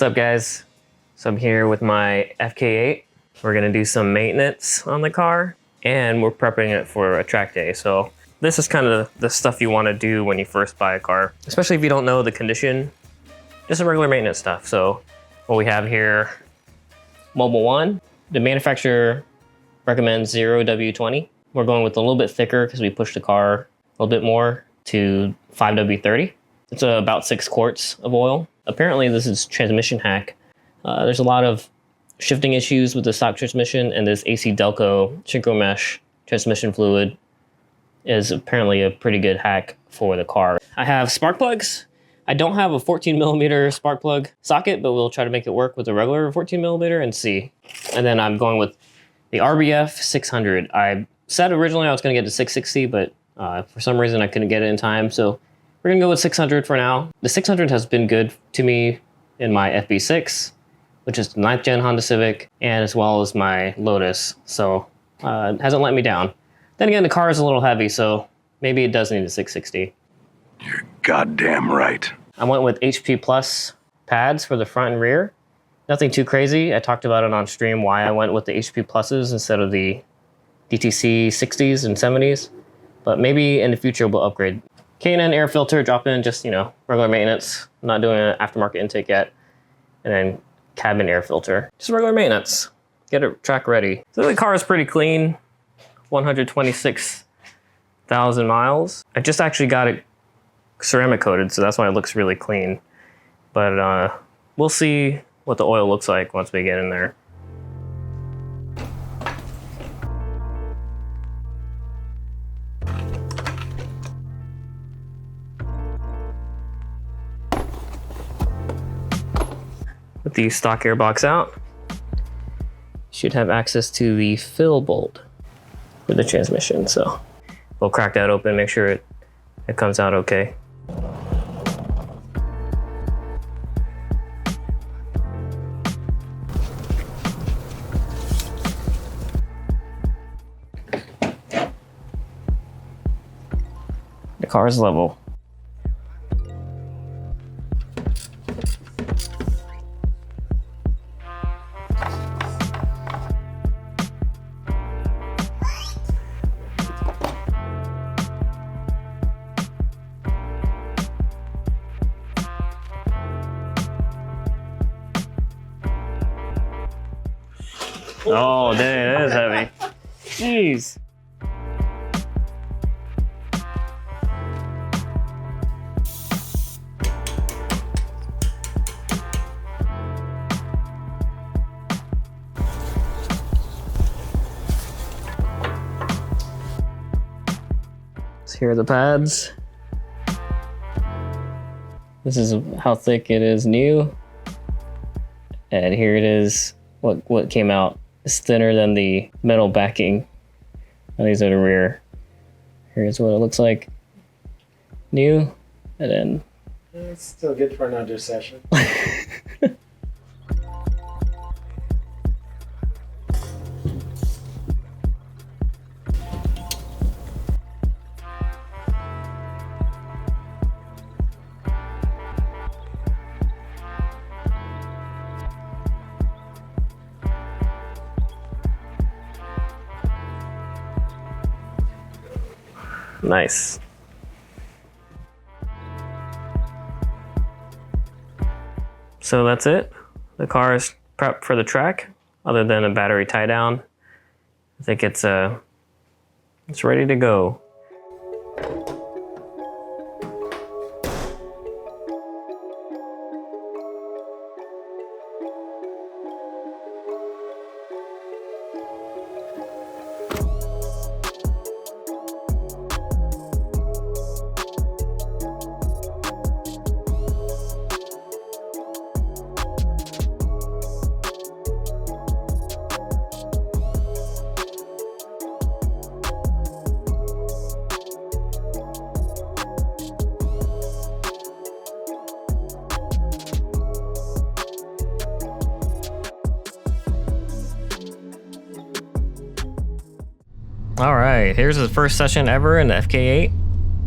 What's up, guys? So I'm here with my FK8. We're gonna do some maintenance on the car and we're prepping it for a track day. So this is kind of the stuff you wanna do when you first buy a car, especially if you don't know the condition, just some regular maintenance stuff. So what we have here, Mobile 1, the manufacturer recommends 0W20. We're going with a little bit thicker because we pushed the car a little bit more to 5W30. It's about 6 quarts of oil. Apparently this is transmission hack. There's a lot of shifting issues with the stock transmission, and this AC Delco synchro mesh transmission fluid is apparently a pretty good hack for the car. I have spark plugs. I don't have a 14mm spark plug socket, but we'll try to make it work with a regular 14mm and see. And then I'm going with the RBF 600. I said originally I was gonna get to 660, but for some reason I couldn't get it in time. So we're gonna go with 600 for now. The 600 has been good to me in my FB6, which is the 9th gen Honda Civic, and as well as my Lotus. So it hasn't let me down. Then again, the car is a little heavy, so maybe it does need a 660. You're goddamn right. I went with HP Plus pads for the front and rear. Nothing too crazy. I talked about it on stream why I went with the HP Pluses instead of the DTC 60s and 70s. But maybe in the future we'll upgrade. K&N air filter, drop in just, you know, regular maintenance. I'm not doing an aftermarket intake yet. And then cabin air filter, just regular maintenance. Get it track ready. So the car is pretty clean, 126,000 miles. I just actually got it ceramic coated, so that's why it looks really clean. But we'll see what the oil looks like once we get in there. With the stock airbox out, you should have access to the fill bolt for the transmission. So we'll crack that open, make sure it comes out okay. The car is level. Oh, dang, that is heavy. Jeez. So here are the pads. This is how thick it is new. And here it is, what came out. It's thinner than the metal backing. And these are the rear. Here's what it looks like new, and then it's still good for another session. Nice. So that's it. The car is prepped for the track, other than a battery tie down. I think it's ready to go. All right, here's the first session ever in the FK8.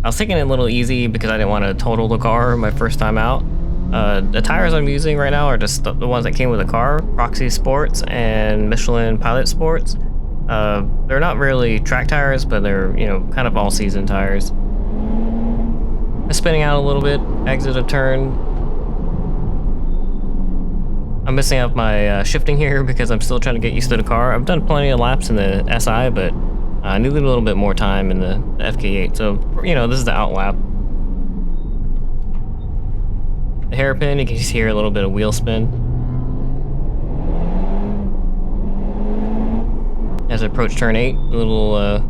I was taking it a little easy because I didn't want to total the car my first time out. The tires I'm using right now are just the ones that came with the car, Proxy Sports and Michelin Pilot Sports. They're not really track tires, but they're, you know, kind of all-season tires. Spinning out a little bit, exit a turn. I'm messing up my shifting here because I'm still trying to get used to the car. I've done plenty of laps in the SI, but I need a little bit more time in the FK8. So, you know, this is the Outlap. The hairpin, you can just hear a little bit of wheel spin. As I approach turn 8, a little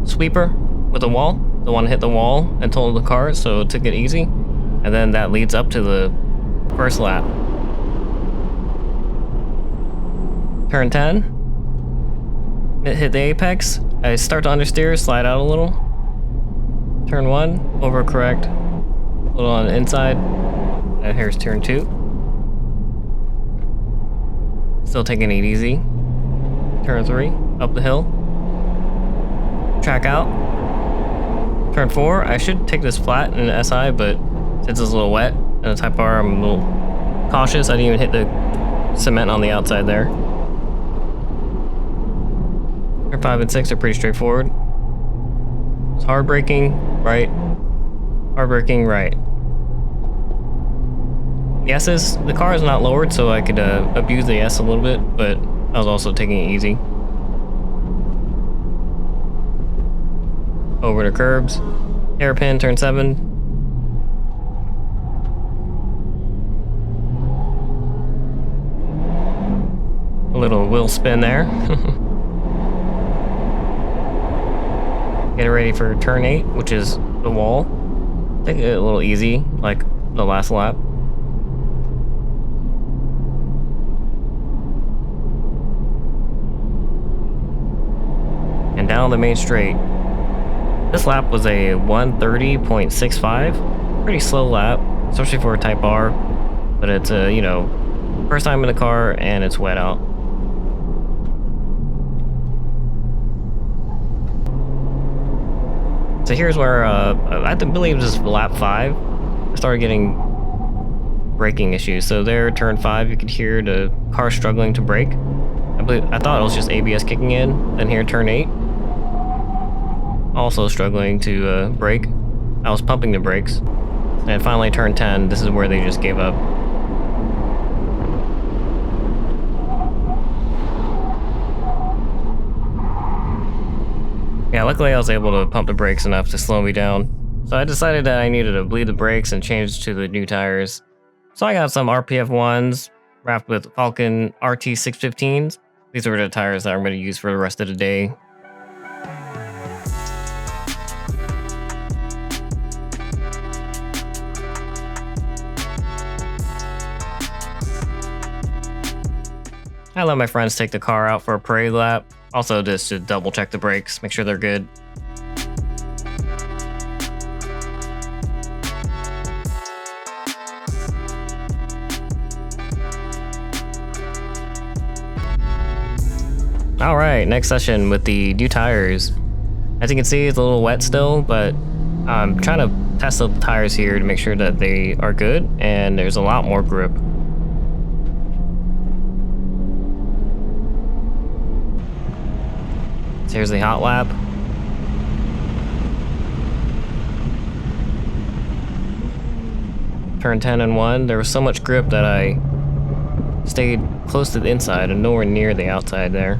sweeper with a wall. The one hit the wall and totaled the car, so it took it easy. And then that leads up to the first lap. Turn 10. Hit the apex. I start to understeer, slide out a little. Turn 1, overcorrect. A little on the inside. And here's turn 2. Still taking it easy. Turn 3, up the hill. Track out. Turn 4, I should take this flat in the SI, but since it's a little wet in the Type R, I'm a little cautious. I didn't even hit the cement on the outside there. Turn 5 and 6 are pretty straightforward. It's hard braking, right. Hard braking, right. The S's, the car is not lowered, so I could abuse the S a little bit, but I was also taking it easy. Over the curbs. Hairpin, turn 7. A little wheel spin there. Get ready for turn 8, which is the wall. Take it a little easy, like the last lap. And down the main straight. This lap was a 1:30.65. Pretty slow lap, especially for a Type R. But it's you know, first time in the car and it's wet out. So here's where, I believe this is lap 5, I started getting braking issues. So there, turn 5, you could hear the car struggling to brake. I thought it was just ABS kicking in. Then here, turn 8, also struggling to brake. I was pumping the brakes. And finally, turn 10, this is where they just gave up. Yeah, luckily I was able to pump the brakes enough to slow me down. So I decided that I needed to bleed the brakes and change to the new tires. So I got some RPF 1s wrapped with FALKEN RT615s. These are the tires that I'm going to use for the rest of the day. I let my friends take the car out for a parade lap. Also just to double check the brakes, make sure they're good. Alright, next session with the new tires. As you can see, it's a little wet still, but I'm trying to test the tires here to make sure that they are good, and there's a lot more grip. Here's the hot lap. Turn 10 and 1. There was so much grip that I stayed close to the inside and nowhere near the outside there.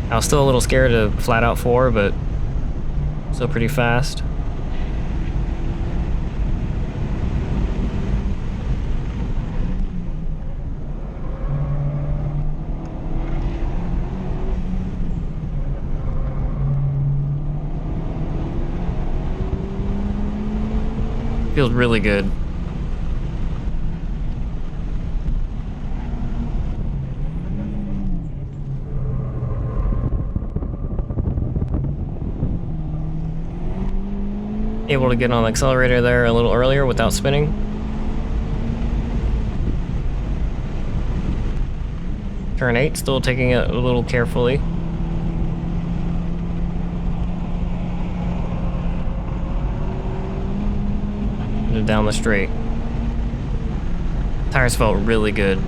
I was still a little scared of flat out 4, but still pretty fast. Feels really good. Able to get on the accelerator there a little earlier without spinning. Turn 8, still taking it a little carefully. Down the straight. Tires felt really good.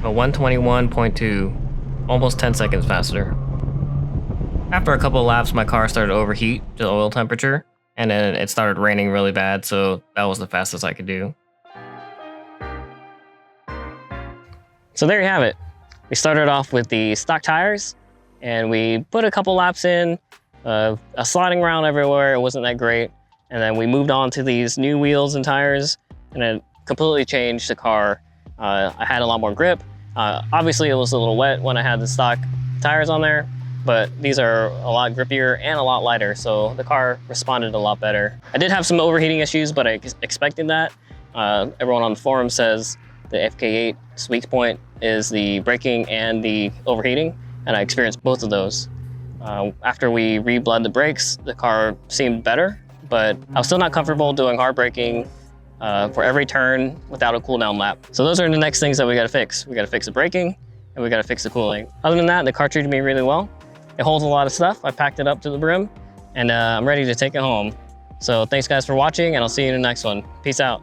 A 121.2, almost 10 seconds faster. After a couple of laps, my car started to overheat to oil temperature, and then it started raining really bad, so that was the fastest I could do. So there you have it. We started off with the stock tires, and we put a couple laps in, a sliding around everywhere, it wasn't that great. And then we moved on to these new wheels and tires, and it completely changed the car. I had a lot more grip. Obviously it was a little wet when I had the stock tires on there, but these are a lot grippier and a lot lighter, so the car responded a lot better. I did have some overheating issues, but I expected that. Everyone on the forum says the FK8 sweet point is the braking and the overheating, and I experienced both of those. After we re-bled the brakes, the car seemed better, but I was still not comfortable doing hard braking for every turn without a cool down lap. So those are the next things that we gotta fix. We gotta fix the braking, and we gotta fix the cooling. Other than that, the car treated me really well. It holds a lot of stuff. I packed it up to the brim, and I'm ready to take it home. So thanks guys for watching, and I'll see you in the next one. Peace out.